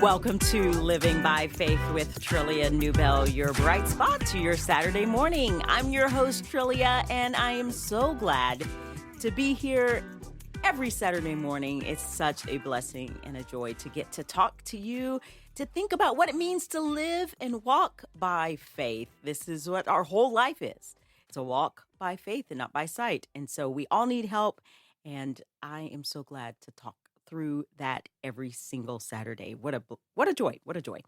Welcome to Living by Faith with Trillia Newbell, your bright spot to your Saturday morning. I'm your host, Trillia, and I am so glad to be here every Saturday morning. It's such a blessing and a joy to get to talk to you, to think about what it means to live and walk by faith. This is what our whole life is. It's a walk by faith and not by sight. And so we all need help, and I am so glad to talk through that every single Saturday. What a joy. What a joy.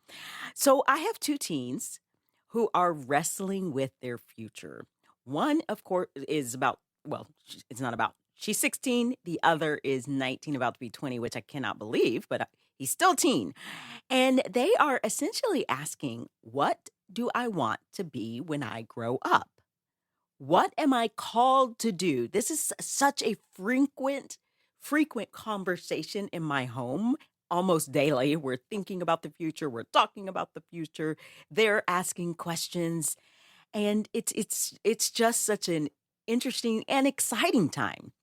So I have two teens who are wrestling with their future. One, of course, is about, well, it's not about, she's 16. The other is 19, about to be 20, which I cannot believe, but he's still teen. And they are essentially asking, what do I want to be when I grow up? What am I called to do? This is such a frequent conversation in my home. Almost daily, we're thinking about the future. We're talking about the future. They're asking questions, and it's just such an interesting and exciting time.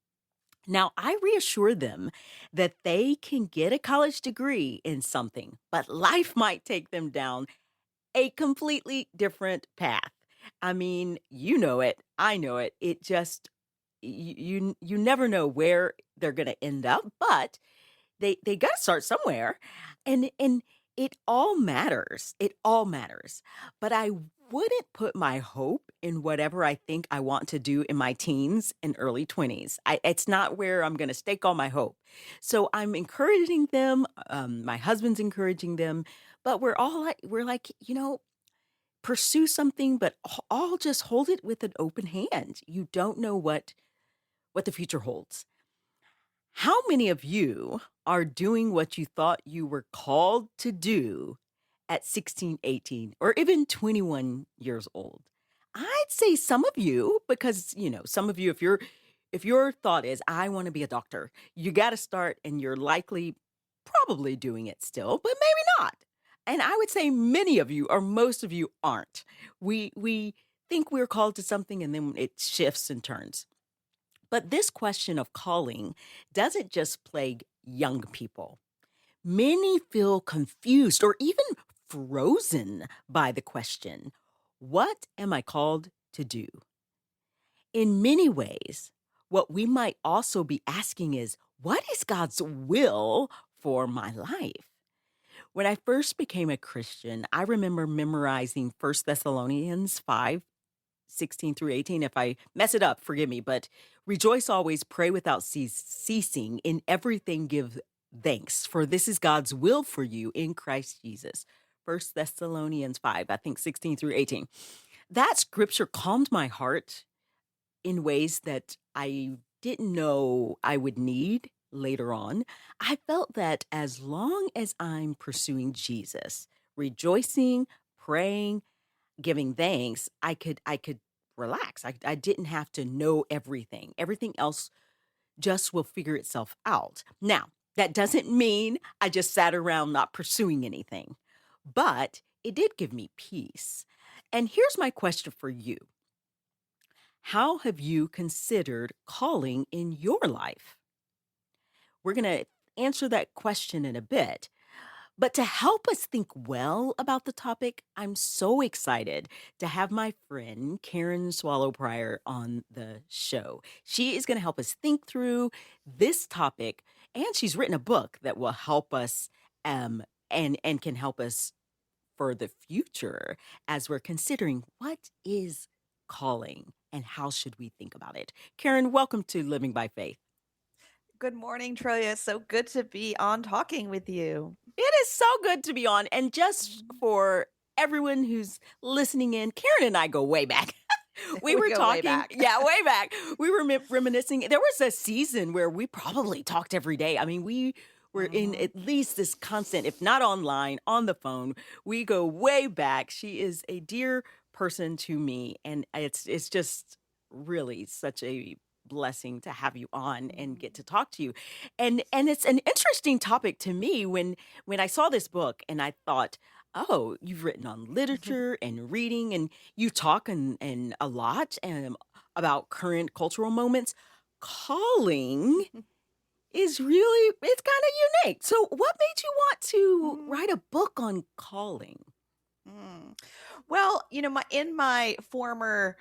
Now, I reassure them that they can get a college degree in something, but life might take them down a completely different path. I mean, you know it, I know it. It just you never know where they're going to end up, but they got to start somewhere, and it all matters. It all matters. But I wouldn't put my hope in whatever I think I want to do in my teens and early 20s. It's not where I'm going to stake all my hope. So I'm encouraging them. My husband's encouraging them, but we're like, pursue something, but all just hold it with an open hand. You don't know what the future holds. How many of you are doing what you thought you were called to do at 16, 18, or even 21 years old? I'd say some of you, because, some of you, if your thought is, I want to be a doctor, you got to start, and you're likely probably doing it still, but maybe not. And I would say many of you, or most of you, aren't. We think we're called to something, and then it shifts and turns. But this question of calling doesn't just plague young people. Many feel confused or even frozen by the question, what am I called to do? In many ways, what we might also be asking is, what is God's will for my life? When I first became a Christian, I remember memorizing 1 Thessalonians 5:16 through 18. If I mess it up, forgive me, but rejoice always, pray without ceasing, in everything give thanks, for this is God's will for you in Christ Jesus. 1 Thessalonians 5, I think 16 through 18. That scripture calmed my heart in ways that I didn't know I would need later on. I felt that as long as I'm pursuing Jesus, rejoicing, praying, giving thanks, I could relax. I didn't have to know everything. Everything else just will figure itself out. Now, that doesn't mean I just sat around not pursuing anything, but it did give me peace. And here's my question for you. How have you considered calling in your life? We're going to answer that question in a bit. But to help us think well about the topic, I'm so excited to have my friend Karen Swallow Pryor on the show. She is going to help us think through this topic, and she's written a book that will help us and can help us for the future as we're considering what is calling and how should we think about it. Karen, welcome to Living by Faith. Good morning, Trillia. So good to be on talking with you. It is so good to be on. And just for everyone who's listening in, Karen and I go way back. We were go way talking, back. yeah, way back. We were reminiscing. There was a season where we probably talked every day. I mean, we were in Mhm. at least this constant, if not online, on the phone. We go way back. She is a dear person to me, and it's just really such a blessing to have you on and get to talk to you. And it's an interesting topic to me when I saw this book and I thought, oh, you've written on literature and reading, and you talk and a lot about current cultural moments. Calling is really it's kind of unique. So, what made you want to Mm, write a book on calling? mm. Well, in my former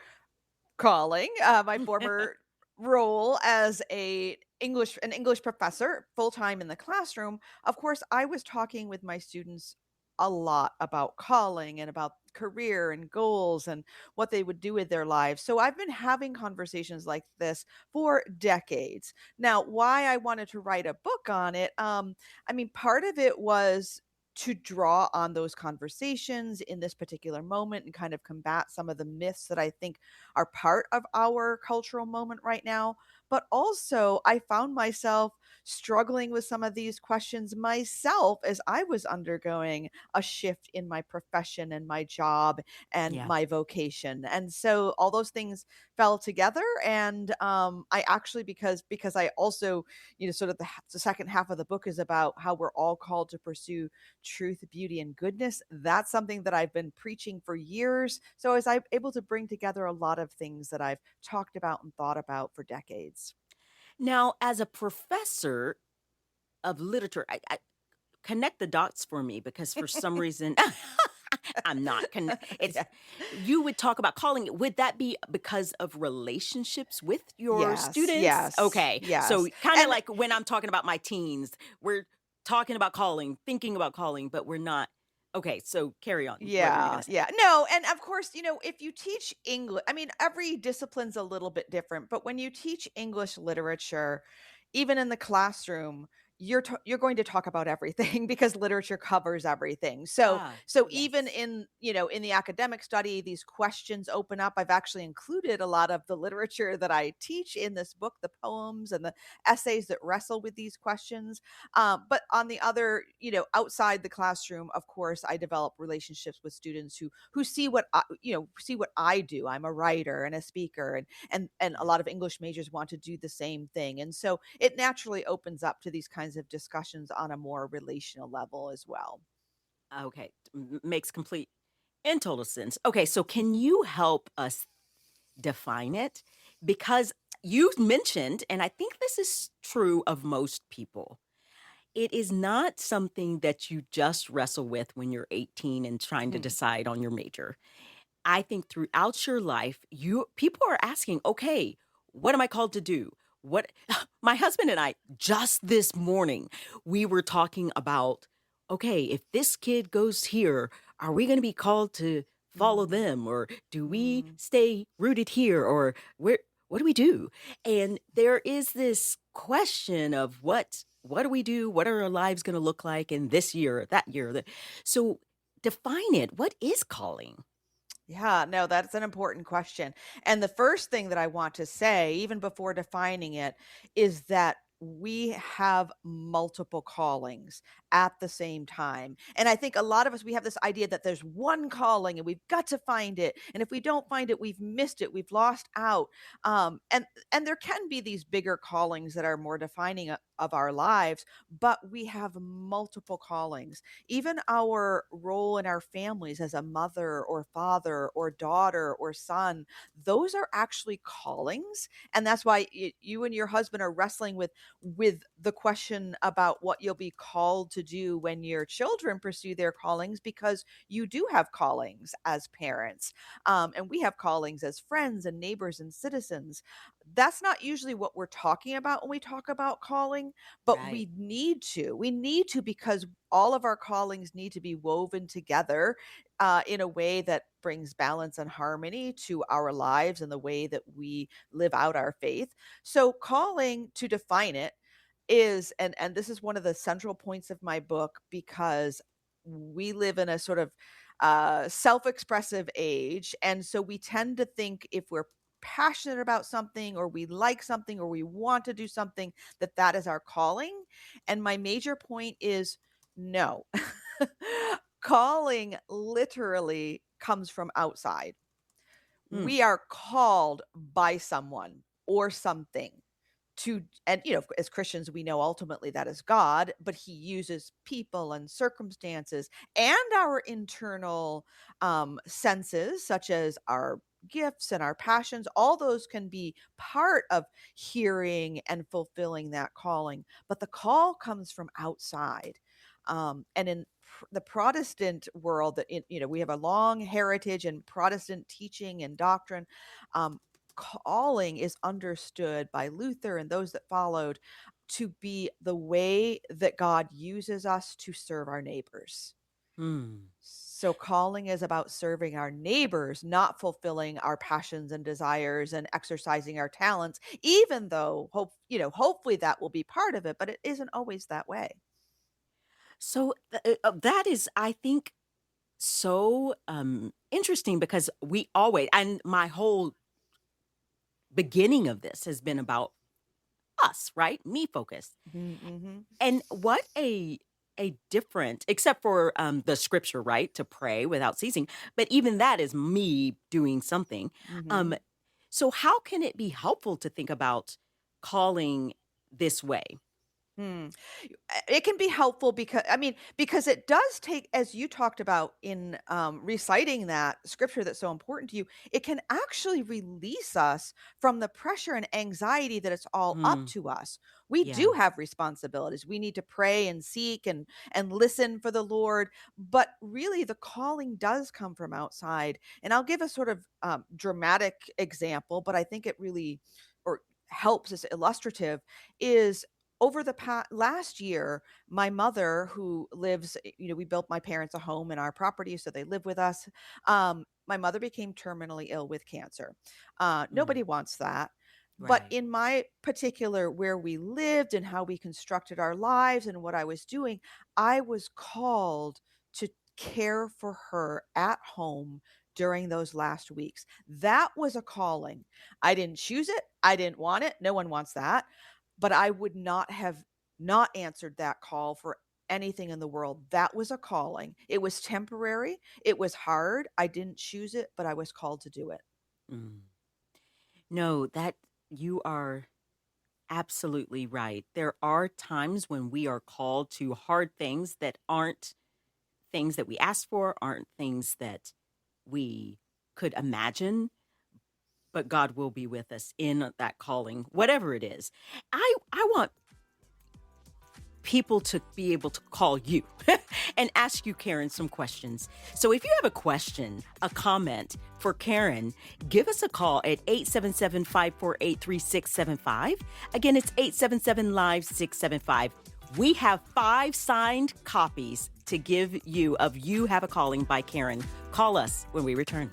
calling, my former role as an English professor full time in the classroom, of course, I was talking with my students a lot about calling and about career and goals and what they would do with their lives. So I've been having conversations like this for decades. Now, why I wanted to write a book on it, I mean, part of it was to draw on those conversations in this particular moment and kind of combat some of the myths that I think are part of our cultural moment right now. But also, I found myself struggling with some of these questions myself as I was undergoing a shift in my profession and my job and Yeah. my vocation. And so all those things fell together. And I actually, because I also, sort of the second half of the book is about how we're all called to pursue truth, beauty, and goodness. That's something that I've been preaching for years. So, as I'm able to bring together a lot of things that I've talked about and thought about for decades. Now, as a professor of literature, I connect the dots for me because for some reason I'm not it's Yeah. you would talk about calling it. Would that be because of relationships with your Yes, students? yes, Okay. So yes. kind of And like when I'm talking about my teens, we're talking about calling, thinking about calling, but we're not. Okay, so carry on. What were you yeah, going to say? yeah. No, and of course, if you teach English, I mean, every discipline's a little bit different, but when you teach English literature, even in the classroom, you're going to talk about everything because literature covers everything. So Ah, so even yes. in the academic study, these questions open up. I've actually included a lot of the literature that I teach in this book, the poems and the essays that wrestle with these questions. But on the other, outside the classroom, of course, I develop relationships with students who see what I do. I'm a writer and a speaker, and a Yeah. lot of English majors want to do the same thing. And so it naturally opens up to these kinds of discussions on a more relational level as well. Okay. Makes complete and total sense. Okay, so can you help us define it? Because you mentioned, and I think this is true of most people, it is not something that you just wrestle with when you're 18 and trying to Mhm. decide on your major. I think throughout your life, you people are asking, okay, what am I called to do? What my husband and I just this morning we were talking about, okay, if this kid goes here, are we going to be called to follow Mm, them or do we mm. stay rooted here or where what do we do? And there is this question of what do we do? What are our lives going to look like in this year, that year? So define it. What is calling? Yeah, no, that's an important question. And the first thing that I want to say, even before defining it, is that we have multiple callings at the same time. And I think a lot of us, we have this idea that there's one calling and we've got to find it. And if we don't find it, we've missed it, we've lost out. And there can be these bigger callings that are more defining of our lives, but we have multiple callings. Even our role in our families as a mother or father or daughter or son, those are actually callings. And that's why you and your husband are wrestling with the question about what you'll be called to do when your children pursue their callings, because you do have callings as parents, and we have callings as friends and neighbors and citizens. That's not usually what we're talking about when we talk about calling, but Right. we need to, because all of our callings need to be woven together in a way that brings balance and harmony to our lives and the way that we live out our faith. So calling, to define it, is, and this is one of the central points of my book, because we live in a sort of self-expressive age, and so we tend to think if we're passionate about something or we like something or we want to do something, that that is our calling. And my major point is no. Calling literally comes from outside. Mm, We are called by someone or something to, and as Christians we know ultimately that is God, but he uses people and circumstances and our internal senses, such as our gifts and our passions, all those can be part of hearing and fulfilling that calling. But the call comes from outside. And in the Protestant world, we have a long heritage in Protestant teaching and doctrine. Um, Calling is understood by Luther and those that followed to be the way that God uses us to serve our neighbors. Hmm. So calling is about serving our neighbors, not fulfilling our passions and desires and exercising our talents, even though hopefully that will be part of it, but it isn't always that way. So that is, I think, so interesting because we always, and my whole beginning of this has been about us, right? Me focused. Mhm. And what a different, except for the scripture, right, to pray without ceasing, but even that is me doing something. Um Mhm. so how can it be helpful to think about calling this way? Hmm. It can be helpful because it does take, as you talked about in reciting that scripture that's so important to you, it can actually release us from the pressure and anxiety that it's all up Mm, to us. We yeah. do have responsibilities. We need to pray and seek and listen for the Lord, but really the calling does come from outside. And I'll give a sort of dramatic example, but I think it really or helps as illustrative is over the last year, my mother, who lives, we built my parents a home in our property, so they live with us. My mother became terminally ill with cancer. Mm, Nobody wants that. But right. in my particular, where we lived and how we constructed our lives and what I was doing, I was called to care for her at home during those last weeks. That was a calling. I didn't choose it. I didn't want it. No one wants that, but I would not have not answered that call for anything in the world. That was a calling. It was temporary. It was hard. I didn't choose it, but I was called to do it. Mm. No, that you are absolutely right. There are times when we are called to hard things that aren't things that we asked for, aren't things that we could imagine, but God will be with us in that calling, whatever it is. I want people to be able to call you and ask you, Karen, some questions. So if you have a question, a comment for Karen, give us a call at 877-548-3675. Again, it's 877 Live 675. We have 5 signed copies to give you of You Have a Calling by Karen. Call us when we return.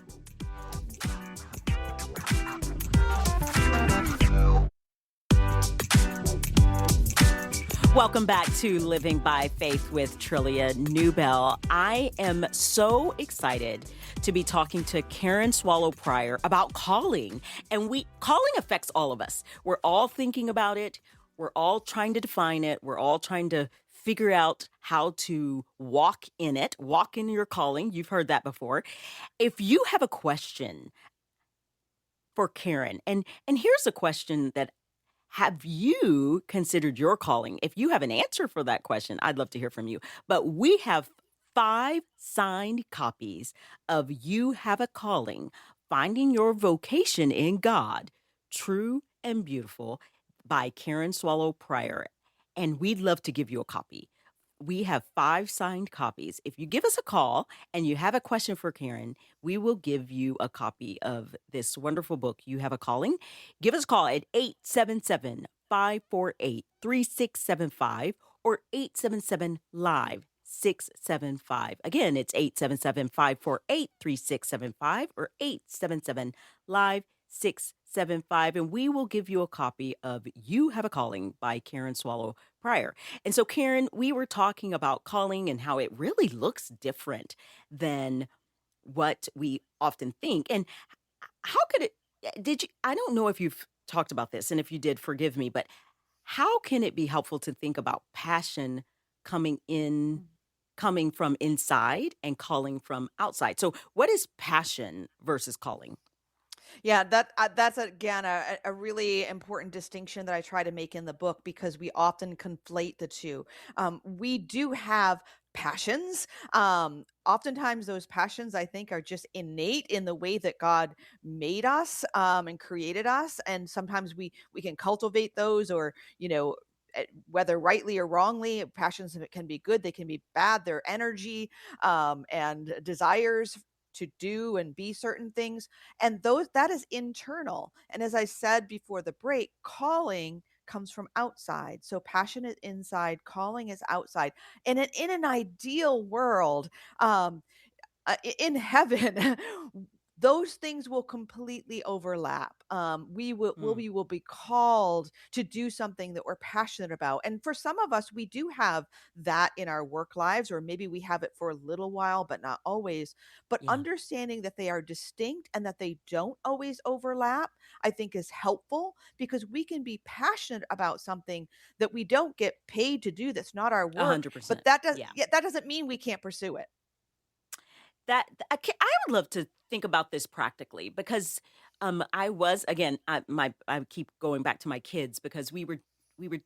Welcome back to Living by Faith with Trillia Newbell. I am so excited to be talking to Karen Swallow Prior about calling. And calling affects all of us. We're all thinking about it. We're all trying to define it. We're all trying to figure out how to walk in it, walk in your calling. You've heard that before. If you have a question for Karen, and here's a question that have you considered your calling? If you have an answer for that question, I'd love to hear from you. But we have 5 signed copies of You Have a Calling, Finding Your Vocation in God, True and Beautiful by Karen Swallow Prior. And we'd love to give you a copy. We have 5 signed copies. If you give us a call and you have a question for Karen, we will give you a copy of this wonderful book, You Have a Calling. Give us a call at 877-548-3675 or 877 Live 675. Again, it's 877-548-3675 or 877 Live 675. And we will give you a copy of You Have a Calling by Karen Swallow Prior. And so, Karen, we were talking about calling and how it really looks different than what we often think. And how could it, did you, I don't know if you've talked about this, and if you did, forgive me, but how can it be helpful to think about passion coming in, coming from inside and calling from outside? So, what is passion versus calling? Yeah, that's again a really important distinction that I try to make in the book because we often conflate the two. We do have passions. Oftentimes those passions, I think, are just innate in the way that God made us, and created us. And sometimes we can cultivate those, or, whether rightly or wrongly, passions can be good, they can be bad. Their energy, and desires to do and be certain things, and those that is internal. And as I said before the break, calling comes from outside. So passion is inside, calling is outside. And in an ideal world, um, in heaven, those things will completely overlap. We will be called to do something that we're passionate about, and for some of us, we do have that in our work lives, or maybe we have it for a little while, but not always. But Yeah. understanding that they are distinct and that they don't always overlap, I think, is helpful, because we can be passionate about something that we don't get paid to do. That's not our work, but 100%. that does Yeah. yeah, that doesn't mean we can't pursue it. I would love to think about this practically because I was again I keep going back to my kids because we were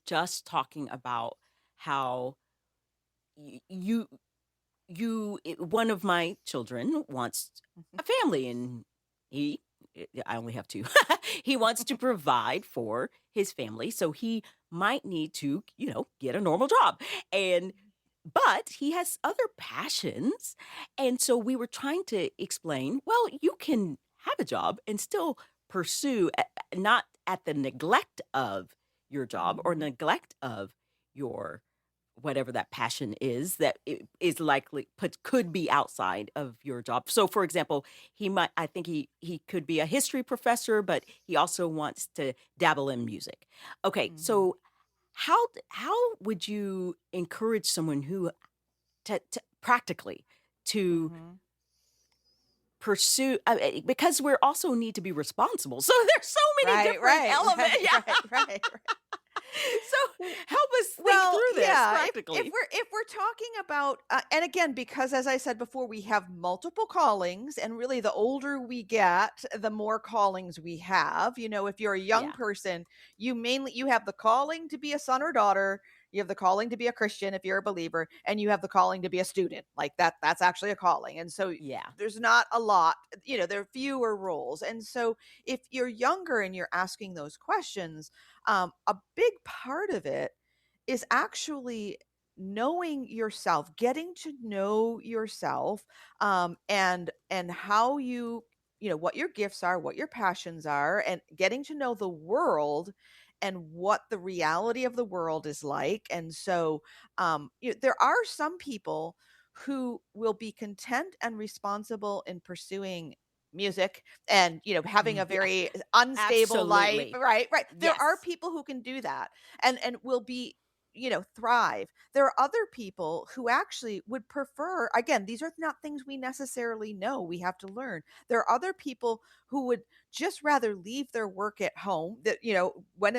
just talking about how you one of my children wants Mhm. a family, and he I only have two. He wants to provide for his family, so he might need to, get a normal job. And but he has other passions. And so we were trying to explain, well, you can have a job and still pursue, not at the neglect of your job or Mhm. neglect of your whatever that passion is that is likely could be outside of your job. So for example, I think he could be a history professor, but he also wants to dabble in music. Okay, Mhm. so how would you encourage someone who to practically to Mhm. pursue because we're also need to be responsible. So there's so many Right, different right, elements. right, right, right, right. So W help us think well, through this yeah, if practically. we're talking about, and again, because as I said before, we have multiple callings, and really the older we get, the more callings we have. If you're a young Yeah. person, you have the calling to be a son or daughter, you have the calling to be a Christian if you're a believer, and you have the calling to be a student. Like that's actually a calling. And so Yeah. there's not a lot, there are fewer roles. And so if you're younger and you're asking those questions, a big part of it is actually knowing yourself, getting to know yourself, and how what your gifts are, what your passions are, and getting to know the world and what the reality of the world is like. And so, there are some people who will be content and responsible in pursuing music, and having a Yeah. very unstable life. Absolutely. Right, right. There are Yes. people who can do that, and will be, thrive. There are other people who actually would prefer, again, these are not things we necessarily know, we have to learn. There are other people who would just rather leave their work at home, that when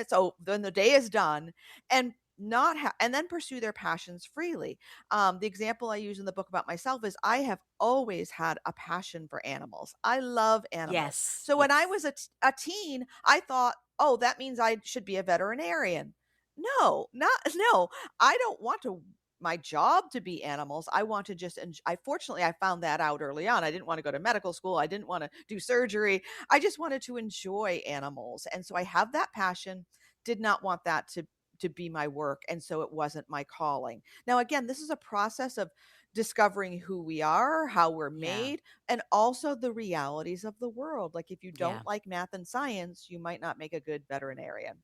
the day is done, and not have and then pursue their passions freely. The example I use in the book about myself is I have always had a passion for animals. I love animals. Yes. So when I Yes. was a teen, I thought, oh, that means I should be a veterinarian. No, not no. I don't want to my job to be animals. I want to just I fortunately I found that out early on. I didn't want to go to medical school. I didn't want to do surgery. I just wanted to enjoy animals. And so I have that passion. Did not want that to be my work, and so it wasn't my calling. Now again, this is a process of discovering who we are, how we're Yeah. made, and also the realities of the world. Like if you Yeah. don't like math and science, you might not make a good veterinarian.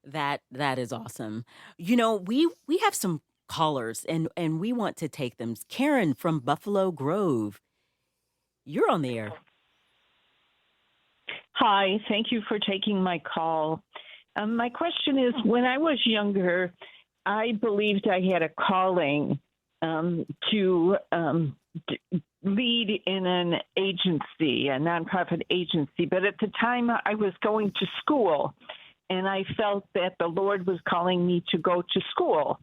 That is awesome. We have some callers and we want to take them. Karen from Buffalo Grove. You're on the air. Hi, thank you for taking my call. My question is, when I was younger, I believed I had a calling to lead in an agency, a nonprofit agency. But at the time, I was going to school, and I felt that the Lord was calling me to go to school.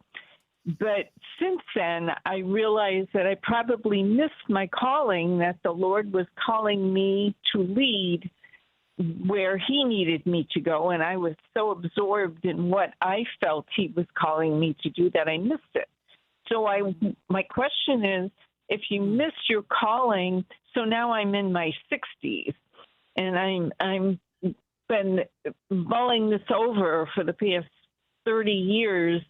But since then, I realized that I probably missed my calling, that the Lord was calling me to lead where he needed me to go. And I was so absorbed in what I felt he was calling me to do that I missed it. So my question is, if you miss your calling, so now I'm in my 60s, and I'm been mulling this over for the past 30 years.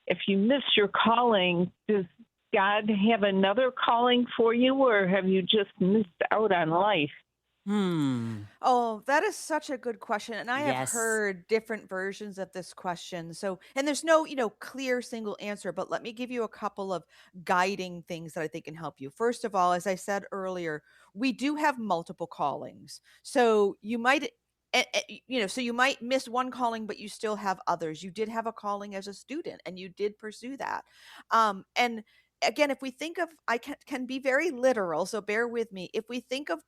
If you miss your calling, does God have another calling for you, or have you just missed out on life? Oh, that is such a good question. And I have Yes. heard different versions of this question. So, and there's no, clear single answer, but let me give you a couple of guiding things that I think can help you. First of all, as I said earlier, we do have multiple callings. So you might, so you might miss one calling, but you still have others. You did have a calling as a student and you did pursue that. And again, if we think of, I can be very literal, so bear with me. If we think of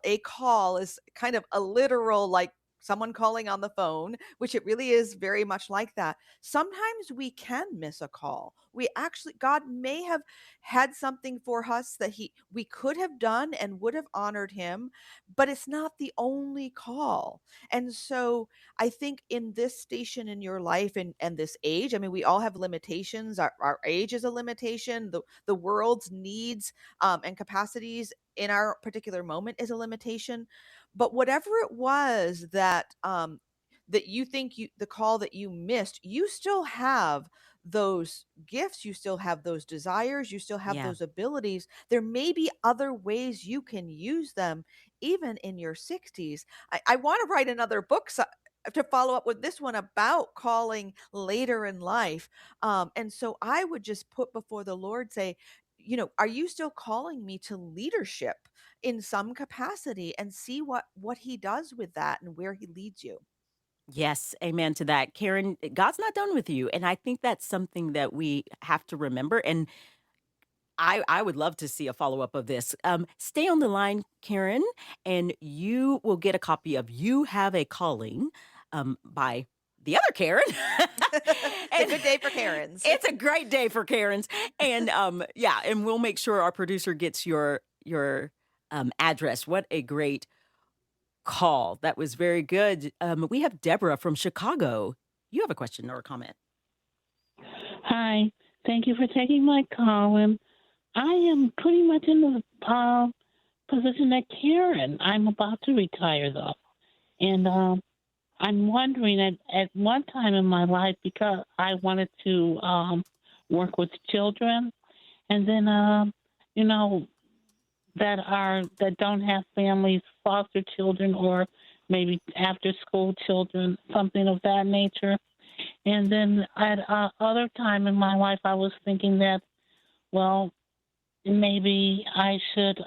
a call is kind of a literal, like someone calling on the phone, which it really is very much like that. Sometimes we can miss a call. We actually, God may have had something for us that we could have done and would have honored him, but it's not the only call. And so I think in this station in your life and this age, I mean, we all have limitations. Our age is a limitation. The world's needs and capacities in our particular moment is a limitation. But whatever it was that you think the call that you missed, you still have those gifts, you still have those desires, you still have Yeah. those abilities. There may be other ways you can use them even in your 60s. I want to write another book to follow up with this one about calling later in life. And so I would just put before the Lord, say, are you still calling me to leadership in some capacity, and see what he does with that and where he leads you. Yes, amen to that. Karen, God's not done with you. And I think that's something that we have to remember. And I would love to see a follow up of this. Stay on the line, Karen, and you will get a copy of You Have a Calling by the other Karen. It's a And good day for Karens. it's a great day for Karens. And yeah, and we'll make sure our producer gets your address. What a great call. That was very good. We have Deborah from Chicago. You have a question or a comment? Hi. Thank you for taking my call. And I am pretty much in the position that Karen. I'm about to retire, though. And I'm wondering, at one time in my life, because I wanted to work with children, and then, you know, that don't have families, foster children, or maybe after school children, something of that nature. And then at other time in my life, I was thinking that, well, maybe I should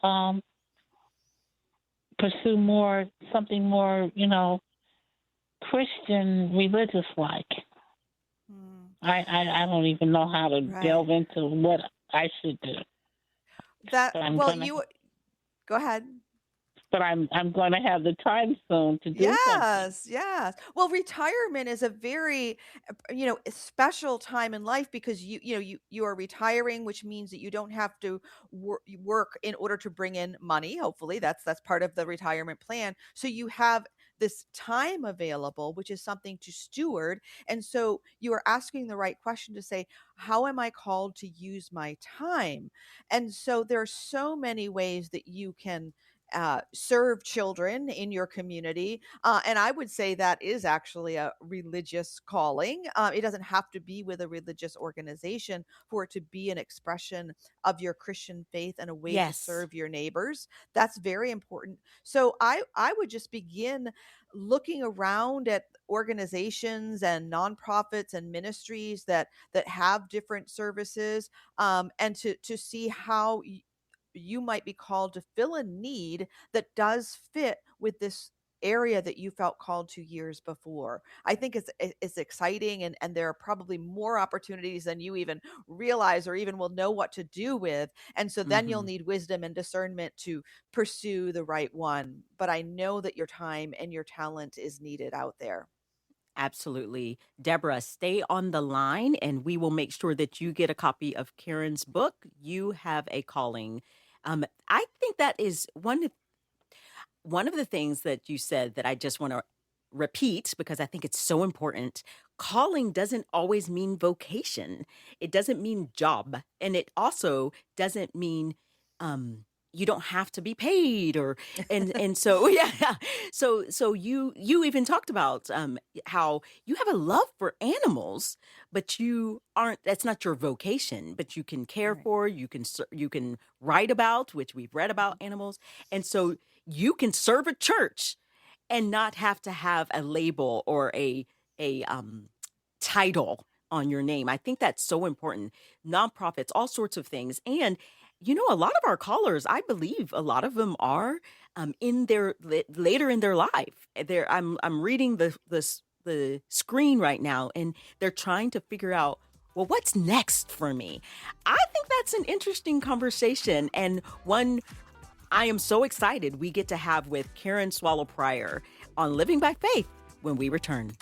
pursue something more, Christian, religious like. Mm, I don't even know how to right. delve into what I should do. But Go ahead. I'm going to have the time soon to do something. Yes, yes. Well, retirement is a very, a special time in life, because you are retiring, which means that you don't have to work in order to bring in money. Hopefully, that's part of the retirement plan. So you have this time available, which is something to steward. And so you are asking the right question to say, how am I called to use my time? And so there are so many ways that you can serve children in your community. And I would say that is actually a religious calling. It doesn't have to be with a religious organization for it to be an expression of your Christian faith and a way to Yes. serve your neighbors. That's very important. So I would just begin looking around at organizations and nonprofits and ministries that have different services, and to see how you might be called to fill a need that does fit with this area that you felt called to years before. I think it's exciting, and there are probably more opportunities than you even realize or even will know what to do with. And so then you'll Hmm. need wisdom and discernment to pursue the right one. But I know that your time and your talent is needed out there. Absolutely. Deborah, stay on the line and we will make sure that you get a copy of Karen's book, You Have a Calling. I think that is one of the things that you said that I just want to repeat because I think it's so important. Calling doesn't always mean vocation. It doesn't mean job. And it also doesn't mean you don't have to be paid or and so yeah. So you even talked about how you have a love for animals, but you aren't that's not your vocation, but you can care Right. for, you can write about, which we've read about animals. And so you can serve a church and not have to have a label or a title on your name. I think that's so important. Nonprofits, all sorts of things. And a lot of our callers, I believe a lot of them are in their later in their life. I'm reading the screen right now, and they're trying to figure out, well, what's next for me? I think that's an interesting conversation, and one I am so excited we get to have with Karen Swallow Prior on Living by Faith when we return.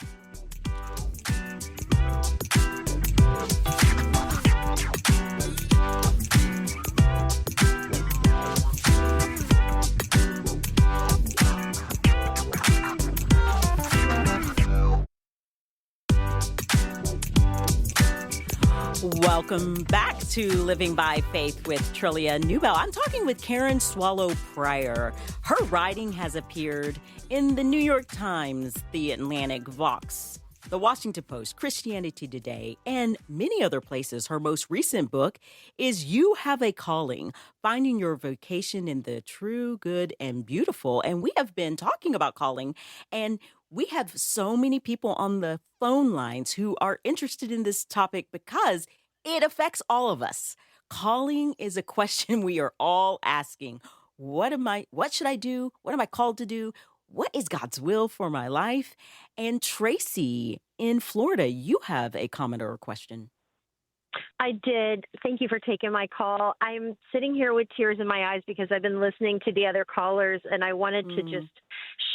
Welcome back to Living by Faith with Trillia Newbell. I'm talking with Karen Swallow Prior. Her writing has appeared in the New York Times, the Atlantic, Vox, the Washington Post, Christianity Today, and many other places. Her most recent book is You Have a Calling, Finding Your Vocation in the True, Good, and Beautiful. And we have been talking about calling, and we have so many people on the phone lines who are interested in this topic because it affects all of us. Calling is a question we are all asking. What should I do? What am I called to do? What is God's will for my life? And Tracy in Florida, you have a comment or a question. I did. Thank you for taking my call. I'm sitting here with tears in my eyes because I've been listening to the other callers, and I wanted to just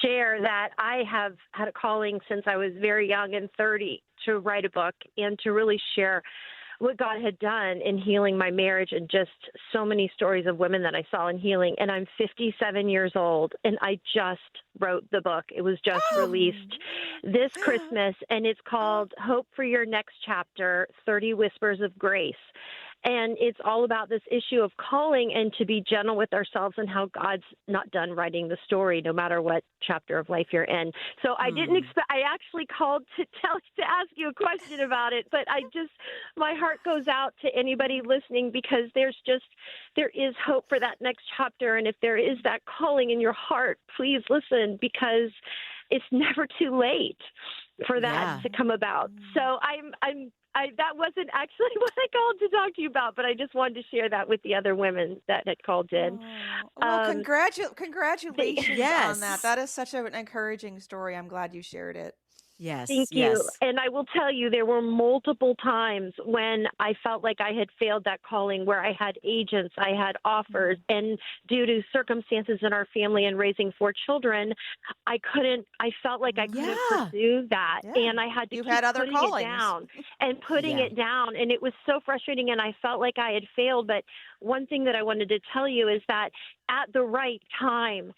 share that I have had a calling since I was very young and 30 to write a book and to really share what God had done in healing my marriage and just so many stories of women that I saw in healing. And I'm 57 years old, and I just wrote the book. It was just released this Christmas, and it's called Hope for Your Next Chapter, 30 Whispers of Grace. And it's all about this issue of calling and to be gentle with ourselves and how God's not done writing the story, no matter what chapter of life you're in. So I didn't expect, I actually called to ask you a question about it, but my heart goes out to anybody listening because there is hope for that next chapter. And if there is that calling in your heart, please listen, because it's never too late for that to come about. So that wasn't actually what I called to talk to you about, but I just wanted to share that with the other women that had called in. Well, congratulations on that. That is such an encouraging story. I'm glad you shared it. Yes. Thank you. And I will tell you, there were multiple times when I felt like I had failed that calling, where I had agents, I had offers, and due to circumstances in our family and raising 4 children, I felt like I couldn't pursue that. Yeah. And I had to You've keep had other putting callings. it down and putting it down. And it was so frustrating, and I felt like I had failed. But one thing that I wanted to tell you is that at the right time,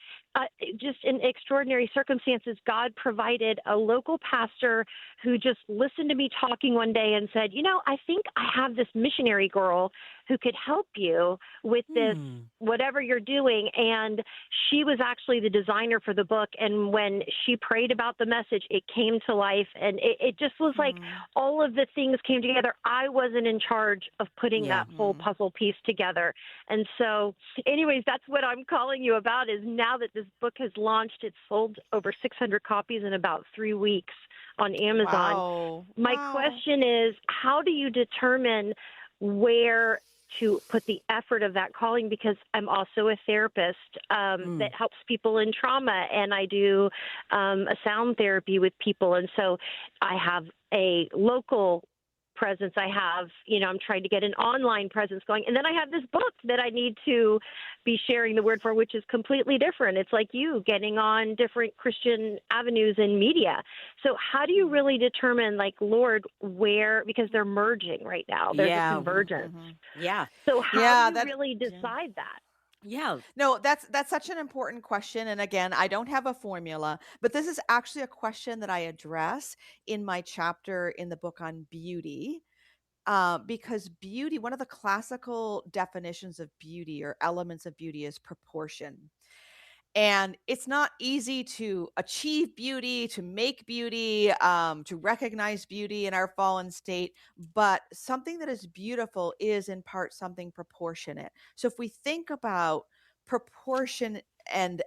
just in extraordinary circumstances, God provided a local pastor who just listened to me talking one day and said, I think I have this missionary girl who could help you with this, whatever you're doing. And she was actually the designer for the book. And when she prayed about the message, it came to life. And it just was like all of the things came together. I wasn't in charge of putting that whole puzzle piece together. And so anyways, that's what I'm calling you about, is now that this book has launched, it's sold over 600 copies in about 3 weeks on Amazon. Wow. My question is, how do you determine where to put the effort of that calling? Because I'm also a therapist that helps people in trauma, and I do a sound therapy with people. And so I have a local presence. I have, I'm trying to get an online presence going. And then I have this book that I need to be sharing the word for, which is completely different. It's like you getting on different Christian avenues in media. So how do you really determine, Lord, where, because they're merging right now. There's a convergence. Yeah. So how do you really decide that? Yeah. No, that's such an important question. And again, I don't have a formula, but this is actually a question that I address in my chapter in the book on beauty. Because beauty, one of the classical definitions of beauty or elements of beauty is proportion. And it's not easy to achieve beauty, to make beauty, to recognize beauty in our fallen state. But something that is beautiful is in part something proportionate. So if we think about proportion and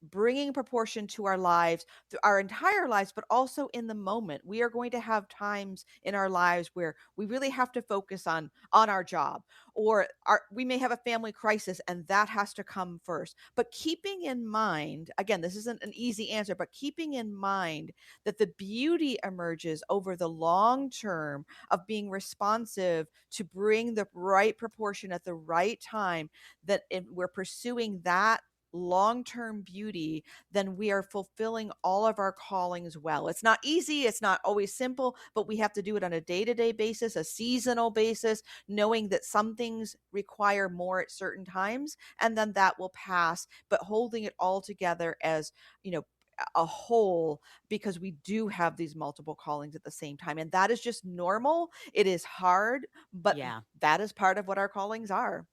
bringing proportion to our lives, through our entire lives, but also in the moment, we are going to have times in our lives where we really have to focus on our job, or we may have a family crisis and that has to come first. But keeping in mind, again, this isn't an easy answer, but keeping in mind that the beauty emerges over the long term of being responsive to bring the right proportion at the right time, that if we're pursuing that long-term beauty, then we are fulfilling all of our callings well. It's not easy, it's not always simple, but we have to do it on a day-to-day basis, a seasonal basis, knowing that some things require more at certain times and then that will pass, but holding it all together as, you know, a whole, because we do have these multiple callings at the same time. And that is just normal. It is hard, but Yeah. that is part of what our callings are.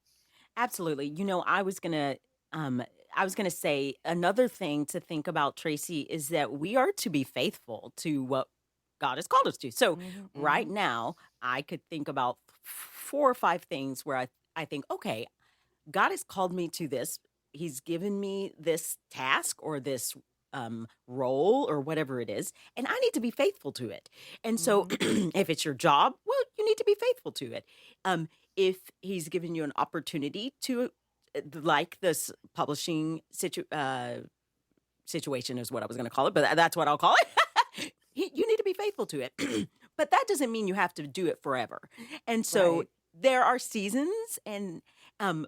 Absolutely. Um I was going to say another thing to think about, Tracy, is that we are to be faithful to what God has called us to. So Mhm, right mhm. now, I could think about four or five things where I think, okay, God has called me to this. He's given me this task or this role or whatever it is, and I need to be faithful to it. And so, Mhm. if it's your job, well, you need to be faithful to it. If He's given you an opportunity to, like this publishing situation is what I was going to call it, but that's what I'll call it. You need to be faithful to it. But that doesn't mean you have to do it forever. And so Right. there are seasons, and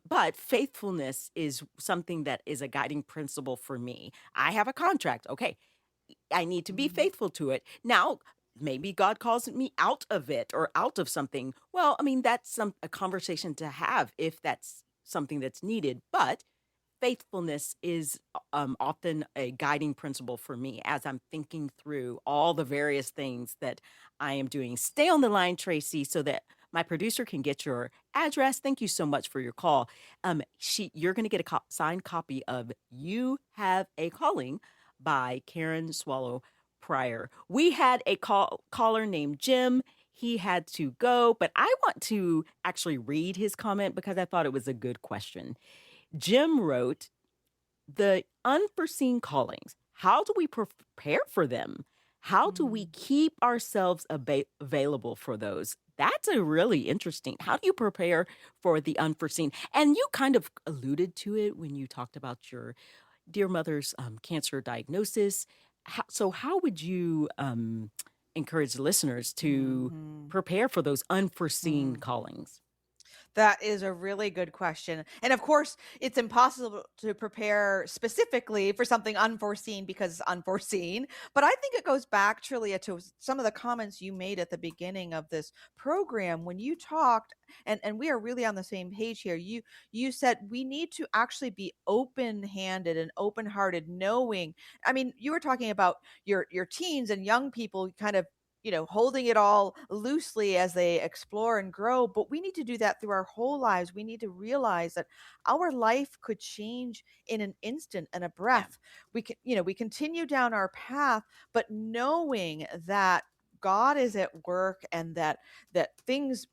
but faithfulness is something that is a guiding principle for me. I have a contract. Okay, I need to be Mhm. faithful to it. Now, maybe God calls me out of it or out of something. Well, I mean, that's a conversation to have if that's something that's needed. But faithfulness is often a guiding principle for me as I'm thinking through all the various things that I am doing. Stay on the line, Tracy, so that my producer can get your address. Thank you so much for your call. You're going to get a signed copy of "You Have a Calling" by Karen Swallow Prior. We had a caller named Jim. He had to go, but I want to actually read his comment because I thought it was a good question. Jim wrote, "The unforeseen callings, how do we prepare for them? How do we Mm. keep ourselves available for those?" That's a really interesting. How do you prepare for the unforeseen? And you kind of alluded to it when you talked about your dear mother's cancer diagnosis. How would you encourage listeners to Mhm. prepare for those unforeseen Mm. callings? That is a really good question. And of course, it's impossible to prepare specifically for something unforeseen because it's unforeseen. But I think it goes back, Trillia, to some of the comments you made at the beginning of this program when you talked, and we are really on the same page here. You said we need to actually be open-handed and open-hearted, knowing. I mean, you were talking about your teens and young people kind of, holding it all loosely as they explore and grow. But we need to do that through our whole lives. We need to realize that our life could change in an instant and a Yeah. breath. We continue down our path, but knowing that God is at work and that things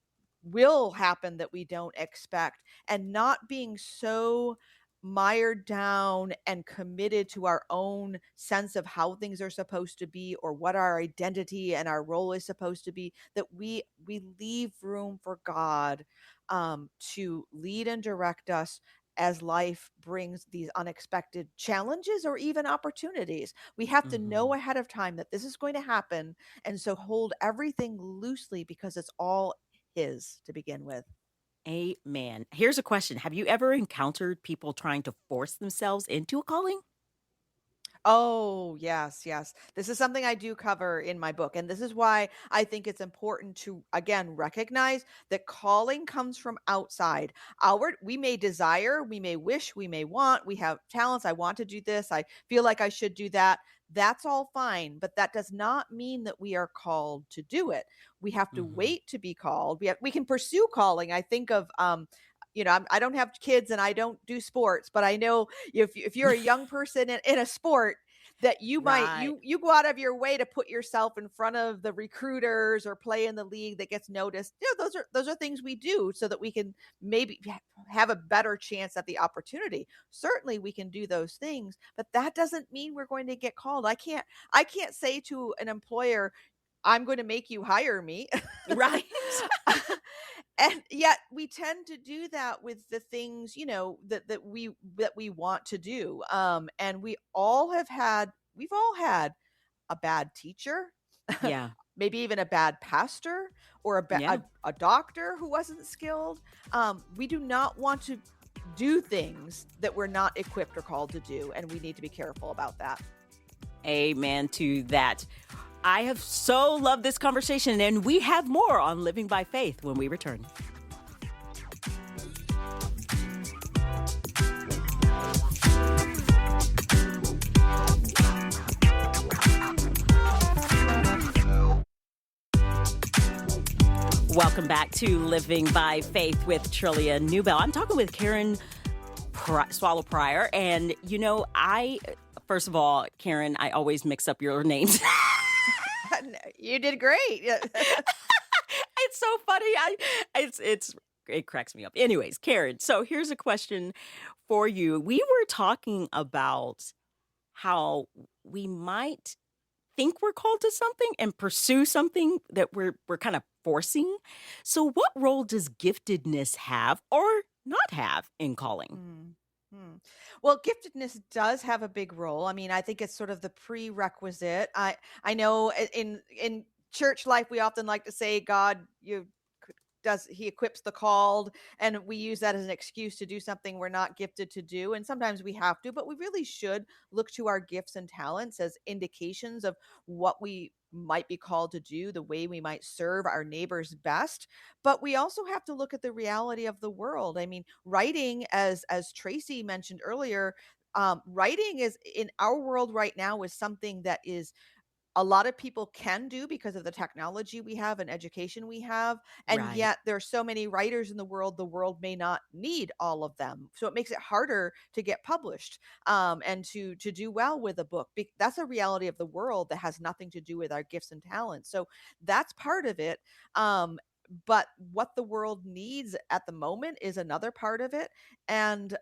will happen that we don't expect, and not being so mired down and committed to our own sense of how things are supposed to be or what our identity and our role is supposed to be, that we leave room for God to lead and direct us as life brings these unexpected challenges or even opportunities. We have to know Hmm. ahead of time that this is going to happen, and so hold everything loosely because it's all his to begin with. Amen. Here's a question. Have you ever encountered people trying to force themselves into a calling? Oh, yes, yes. This is something I do cover in my book. And this is why I think it's important to, again, recognize that calling comes from outside. We may desire, we may wish, we may want, we have talents. I want to do this. I feel like I should do that. That's all fine. But that does not mean that we are called to do it. We have to Hmm. wait to be called. We can pursue calling. I think of, I don't have kids and I don't do sports, but I know if you're a young person in a sport, that you might Right. you go out of your way to put yourself in front of the recruiters or play in the league that gets noticed. Those are things we do so that we can maybe have a better chance at the opportunity. Certainly we can do those things, but that doesn't mean we're going to get called. I can't say to an employer, I'm going to make you hire me. Right. And yet we tend to do that with the things, that we want to do. And we've all had a bad teacher, Yeah. maybe even a bad pastor, or Yeah. a doctor who wasn't skilled. We do not want to do things that we're not equipped or called to do, and we need to be careful about that. Amen to that. I have so loved this conversation, and we have more on Living by Faith when we return. Welcome back to Living by Faith with Trillia Newbell. I'm talking with Karen Swallow Prior, and first of all, Karen, I always mix up your names. You did great. It's so funny. It cracks me up. Anyways, Karen, so here's a question for you. We were talking about how we might think we're called to something and pursue something that we're kind of forcing. So what role does giftedness have or not have in calling? Mm. Well, giftedness does have a big role. I mean, I think it's sort of the prerequisite. I know in church life we often like to say God he equips the called, and we use that as an excuse to do something we're not gifted to do, and sometimes we have to, but we really should look to our gifts and talents as indications of what we might be called to do, the way we might serve our neighbors best. But we also have to look at the reality of the world. I mean, writing, as Tracy mentioned earlier, writing is in our world right now is something that is a lot of people can do because of the technology we have and education we have. And Right. yet there's so many writers in the world may not need all of them. So it makes it harder to get published, and to do well with a book. That's a reality of the world that has nothing to do with our gifts and talents. So that's part of it. But what the world needs at the moment is another part of it. And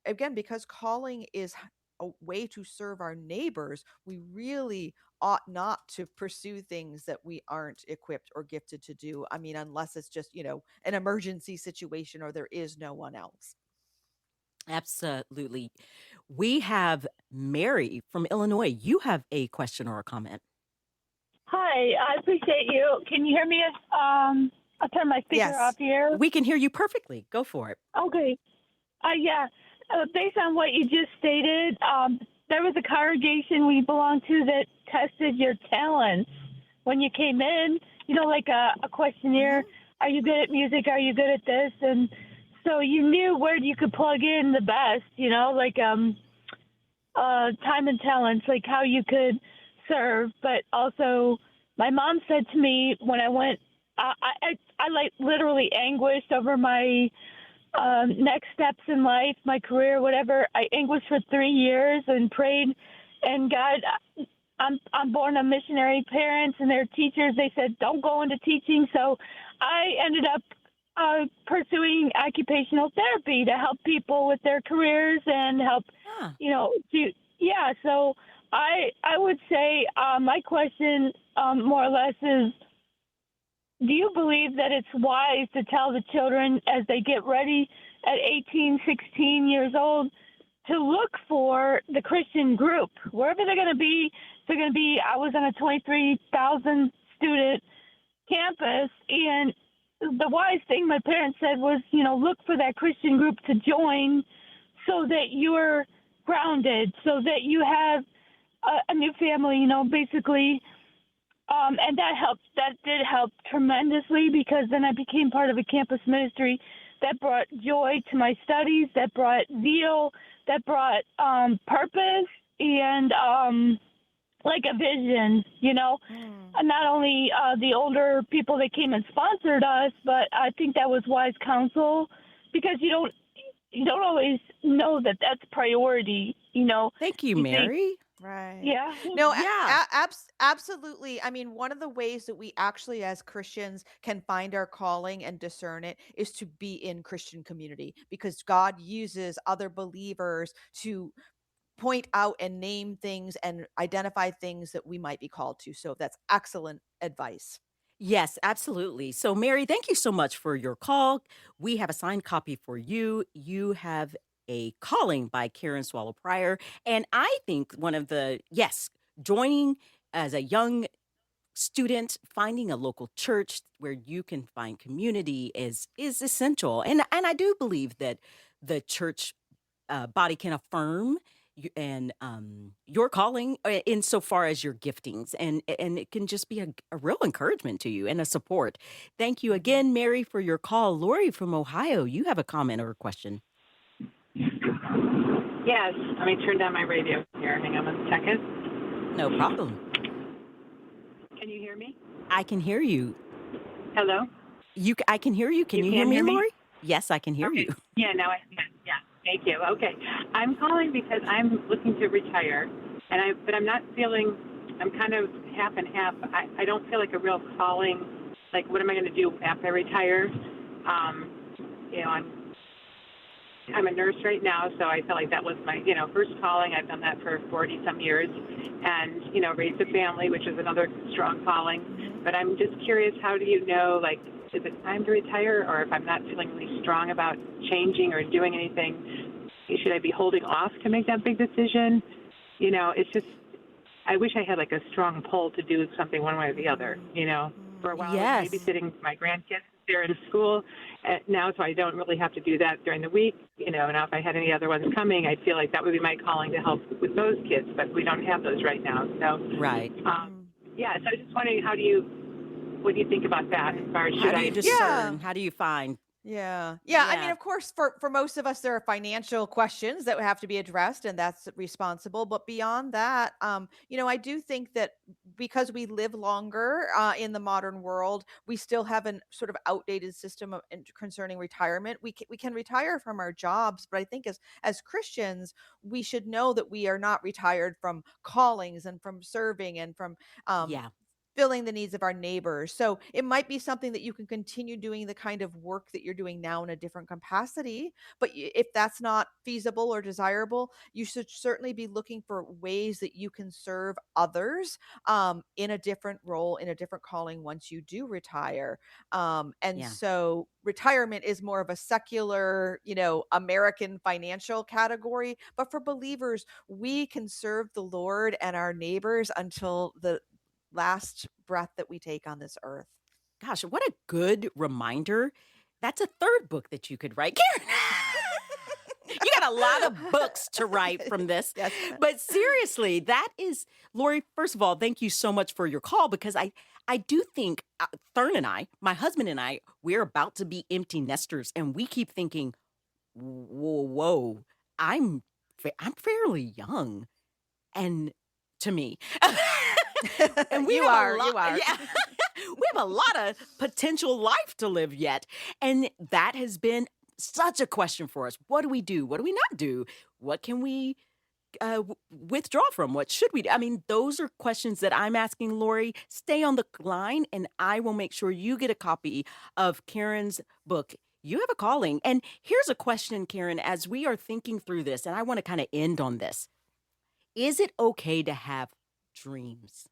again, because calling is a way to serve our neighbors, we really ought not to pursue things that we aren't equipped or gifted to do. I mean, unless it's just, an emergency situation or there is no one else. Absolutely. We have Mary from Illinois. You have a question or a comment. Hi, I appreciate you. Can you hear me? I'll turn my speaker Yes. off here. We can hear you perfectly. Go for it. Okay. Yeah. Based on what you just stated, there was a congregation we belonged to that tested your talents when you came in. Like a questionnaire. Are you good at music? Are you good at this? And so you knew where you could plug in the best. Like time and talents, like how you could serve. But also, my mom said to me when I went, I like literally anguished over my next steps in life, my career, whatever. I anguished for 3 years and prayed, and God, I'm born of missionary parents and their teachers. They said don't go into teaching, so I ended up pursuing occupational therapy to help people with their careers and help, Ah, yeah. So I would say my question more or less is, do you believe that it's wise to tell the children as they get ready at 18, 16 years old to look for the Christian group, wherever they're going to be? If they're going to be, I was on a 23,000 student campus, and the wise thing my parents said was, look for that Christian group to join so that you're grounded, so that you have a new family, you know, basically. And that helped. That did help tremendously because then I became part of a campus ministry that brought joy to my studies, that brought zeal, that brought purpose and like a vision, you know. And not only the older people that came and sponsored us, but I think that was wise counsel because you don't always know that that's priority, you know. Thank you, You think, Mary. Right. yeah. No, Yeah. absolutely. I mean, one of the ways that we actually, as Christians, can find our calling and discern it is to be in Christian community because God uses other believers to point out and name things and identify things that we might be called to. So that's excellent advice. Yes, absolutely. So, Mary, thank you so much for your call. We have a signed copy for you. You have a calling by Karen Swallow Prior. And I think yes, joining as a young student, finding a local church where you can find community is essential. And I do believe that the church body can affirm your calling insofar as your giftings, and it can just be a real encouragement to you and a support. Thank you again, Mary, for your call. Lori from Ohio, you have a comment or a question. Yes, let me turn down my radio here. Hang on 1 second. No problem. Can you hear me? I can hear you. Hello? I can hear you. Can you hear can me, hear me? Lori? Yes, I can hear Okay. you. Yeah, now I can. Yeah, thank you. Okay. I'm calling because I'm looking to retire, but I'm not feeling, I'm kind of half and half. I don't feel like a real calling, like what am I going to do after I retire? You know, I'm a nurse right now, so I feel like that was my, first calling. I've done that for 40 some years and, raised a family, which is another strong calling. But I'm just curious, how do you know, like, is it time to retire, or if I'm not feeling really strong about changing or doing anything, should I be holding off to make that big decision? It's just, I wish I had like a strong pull to do something one way or the other, For a while, I was Yes. babysitting my grandkids. They're in school now, so I don't really have to do that during the week. Now if I had any other ones coming, I feel like that would be my calling to help with those kids, but we don't have those right now. So, Right. yeah, so I was just wondering, what do you think about that as far as How should do I? you discern? How do you find? Yeah. I mean, Yeah. of course, for most of us, there are financial questions that have to be addressed, and that's responsible. But beyond that, I do think that because we live longer in the modern world, we still have an sort of outdated system concerning retirement. We can retire from our jobs, but I think as Christians, we should know that we are not retired from callings and from serving and from Yeah. filling the needs of our neighbors. So it might be something that you can continue doing the kind of work that you're doing now in a different capacity. But if that's not feasible or desirable, you should certainly be looking for ways that you can serve others in a different role, in a different calling once you do retire. And Yeah. so retirement is more of a secular, American financial category. But for believers, we can serve the Lord and our neighbors until the last breath that we take on this earth. Gosh, what a good reminder. That's a third book that you could write, Karen. You got a lot of books to write from this. Yes. But seriously, that is, Lori, first of all, thank you so much for your call because I do think Thurn and I, my husband and I, we're about to be empty nesters and we keep thinking, whoa, I'm fairly young. And to me, and we You have are, a lot, you are. yeah, we have a lot of potential life to live yet. And that has been such a question for us. What do we do? What do we not do? What can we withdraw from? What should we do? I mean, those are questions that I'm asking Lori. Stay on the line and I will make sure you get a copy of Karen's book. You have a calling. And here's a question, Karen, as we are thinking through this, and I want to kind of end on this. Is it okay to have dreams?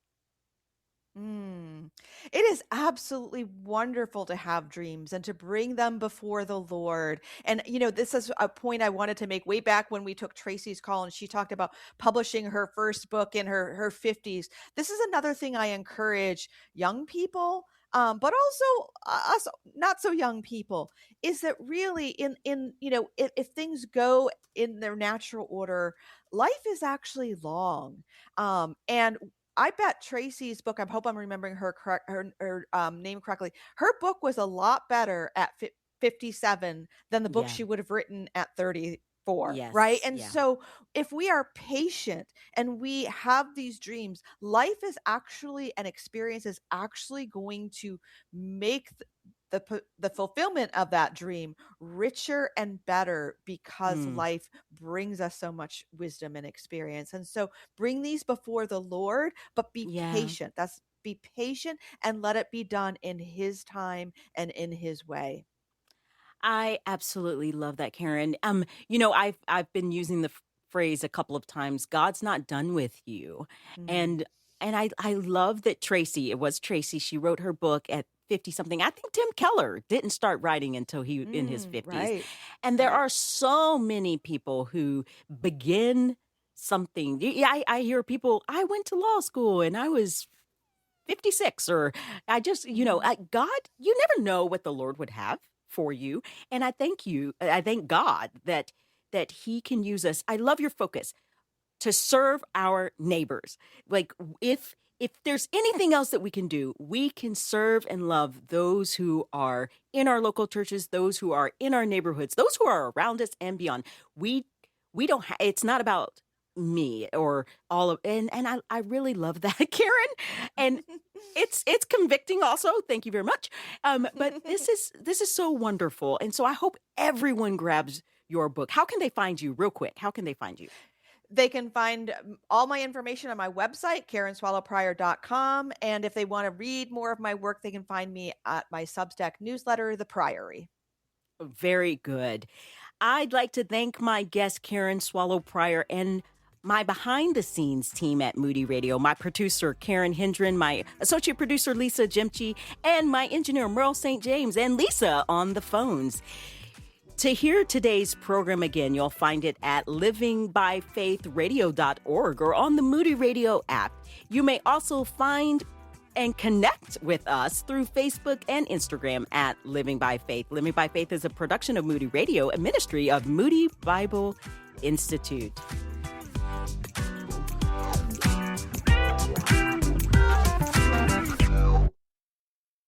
Mm. It is absolutely wonderful to have dreams and to bring them before the Lord. And, this is a point I wanted to make way back when we took Tracy's call and she talked about publishing her first book in her 50s. This is another thing I encourage young people. But also us not so young people, is that really if things go in their natural order, life is actually long. And I bet Tracy's book, I hope I'm remembering her name correctly. Her book was a lot better at 57 than the book Yeah. she would have written at 34, right? Yes. And Yeah. so if we are patient and we have these dreams, life is actually, an experience is actually going to make the fulfillment of that dream richer and better, because Mm. life brings us so much wisdom and experience. And so bring these before the Lord, but be Yeah. patient. Be patient and let it be done in his time and in his way. I absolutely love that, Karen. I've been using the phrase a couple of times. God's not done with you, Mm. and I love that Tracy. It was Tracy. She wrote her book at 50 something. I think Tim Keller didn't start writing until he in his 50s, Right. and there Right. are so many people who begin something. Yeah, I hear people. I went to law school and I was 56, or I just, Mhm. God, you never know what the Lord would have for you. And I thank God that he can use us. I love your focus to serve our neighbors. Like, if there's anything else that we can do, we can serve and love those who are in our local churches, those who are in our neighborhoods, those who are around us and beyond. We don't it's not about me or all of, and I really love that, Karen. And it's convicting also. Thank you very much. But this is so wonderful. And so I hope everyone grabs your book. How can they find you real quick? How can they find you? They can find all my information on my website, KarenSwallowPrior.com. And if they want to read more of my work, they can find me at my Substack newsletter, The Priory. Very good. I'd like to thank my guest, Karen Swallow Prior, and my behind the scenes team at Moody Radio, my producer, Karen Hendren, my associate producer, Lisa Jimchi, and my engineer, Merle St. James, and Lisa on the phones. To hear today's program again, you'll find it at livingbyfaithradio.org or on the Moody Radio app. You may also find and connect with us through Facebook and Instagram at Living by Faith. Living by Faith is a production of Moody Radio, a ministry of Moody Bible Institute.